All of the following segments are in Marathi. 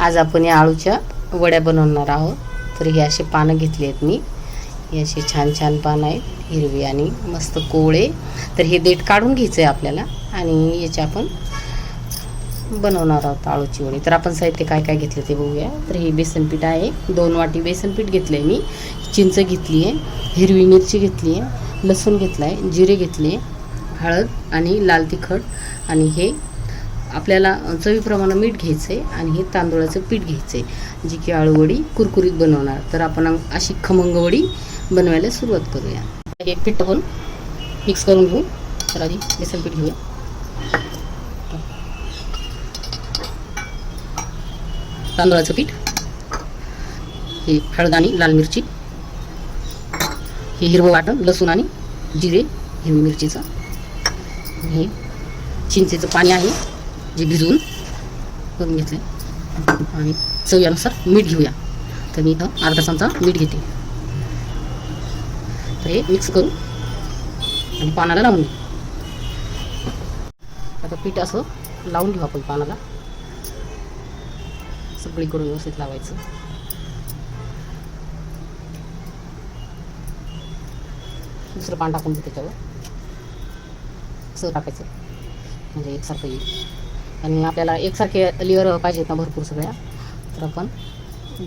आज आपण या आळूच्या वड्या बनवणार आहोत. तर हे असे पानं घेतली आहेत मी. हे असे छान छान पानं आहेत, हिरवी आणि मस्त कोवळे. तर हे देठ काढून घ्यायचं आहे आपल्याला आणि याचे आपण बनवणार आहोत आळूची वडी. तर आपण साहित्य काय काय घेतलं ते बघूया. तर हे बेसनपीठ आहे, 2 वाटी बेसनपीठ घेतलं आहे मी. चिंच घेतली आहे, हिरवी मिरची घेतली आहे, लसूण घेतला आहे, जिरे घेतले, हळद आणि लाल तिखट. आणि हे आपल्याला चवीप्रमाणे मीठ घ्यायचं आहे. आणि हे तांदूळाचं पीठ घ्यायचं आहे, जी की आळूवडी कुरकुरीत बनवणार. तर आपण अशी खमंग वडी बनवायला सुरुवात करूया. हे पीठ पण मिक्स करून घेऊ. तर आधी बेसन पीठ घेऊया. तांदूळाचं पीठ, हे हळद आणि लाल मिरची, हे हिरवं वाटण, लसूण आणि जिरे, हिरवी मिरचीचं, हे चिंचेचं पाणी आहे जे भिजवून करून घेतले. आणि चवीनुसार मीठ घेऊया. तर मी इथं अर्धा चमचा मीठ घेते. तर हे मिक्स करू आणि पानाला लावून घेऊ. आता पीठ असं लावून घेऊ आपण पानाला. सगळीकडून व्यवस्थित लावायचं. दुसरं पान टाकून घेऊ त्याच्यावर. असं टाकायचं म्हणजे एकसारखं येईल. आणि आपल्याला एकसारखे लेअर पाहिजेत ना भरपूर सगळ्या. तर आपण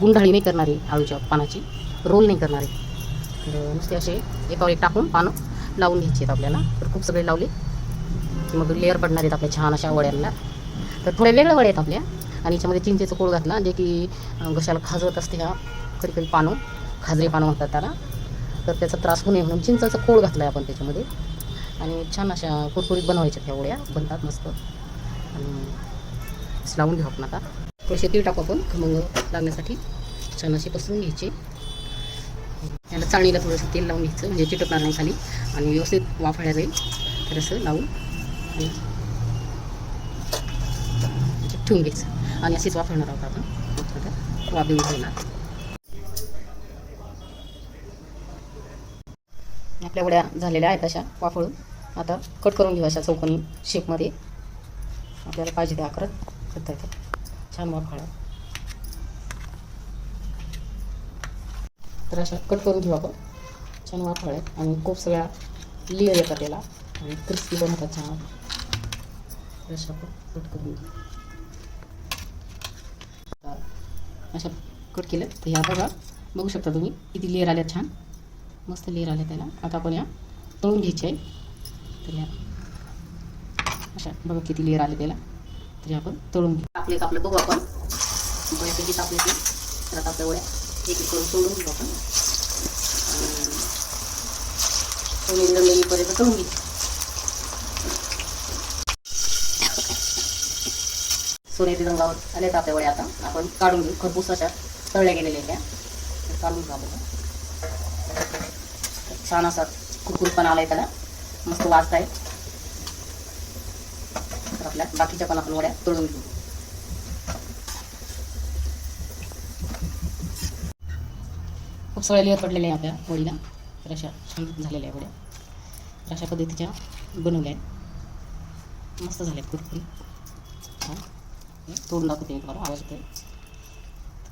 गुंडाळी नाही करणार आहे आळूच्या पानाची, रोल नाही करणार आहे. तर नुसते असे एकावर एक टाकून पानं लावून घ्यायची आहेत आपल्याला. तर खूप सगळे लावले की मग लेअर पडणार आहेत आपल्या छान अशा वड्यांना. तर थोड्या वेगळ्या वड्या आहेत आपल्या. आणि याच्यामध्ये चिंचेचं कोळ घातला, जे की घशाला खाजवत असते. ह्या कधी कधी पानं, खाजरे पानं म्हणतात त्याला. तर त्याचा त्रास होऊ नये म्हणून चिंचाचा कोळ घातला आहे आपण त्याच्यामध्ये. आणि छान अशा कुरकुरीत बनवायच्या ह्या वड्या बनतात मस्त. आणि लावून घेऊ आपण. आता थोडेसे तीळ टाकू आपण खमंग लागण्यासाठी. छान असे पसरून घ्यायचे. याला चाळणीला थोडंसं तेल लावून घ्यायचं म्हणजे चिटकणार नाही खाली आणि व्यवस्थित वाफाळ्या जाईल. तर असं लावून आणि ठेवून घ्यायचं. आणि असेच वाफळणार आहोत आपण. आता वाफ देऊन घेणार. आपल्या वड्या झालेल्या आहेत अशा वाफळून. आता कट करून घेऊ अशा चौकोनी शेपमध्ये. आपल्याला पाहिजे ते आकारात करता येतात. छान वाफाळ्या. तर अशा कट करून घेऊ आपण. छान वाफाळ्या आणि खूप सगळ्या लेअर येतात त्याला आणि क्रिस्पी बनवतात छान. तर अशा आपण कट करून घेऊ. अशा कट केलं तर ह्या बघा, बघू शकता तुम्ही किती लेअर आल्या. छान मस्त लेअर आल्या त्याला. आता आपण या तळून घ्यायची आहे. तर या अशा बघा किती लेअर आले त्याला. तरी आपण तळून घेऊ. आपलं बघू आपण बऱ्यापैकी तापले ते. तर आता आपल्या वड्या एक एक करून तळून घेऊ आपण. पर्यंत तळून घेऊ. सोनेरी रंगावर आले तर आपल्या वड्या आता आपण काढून घेऊ. खरपूस अशा तळल्या गेलेल्या त्या काढून घेऊ आपण. छान असा कुरकुरीतपणा आलाय त्याला, मस्त वास आहे. तर आपल्या बाकीच्या पण आपण वड्या तळून घेऊ. खूप सगळ्या लेअर पडलेल्या आहे आपल्या वडीला. तर अशा छान झालेल्या आहे वड्या. तर अशा पद्धतीच्या बनवल्या आहेत. मस्त झाल्या कुरकुरीत. तोडून दाखवते एक बार, आवाज येतोय.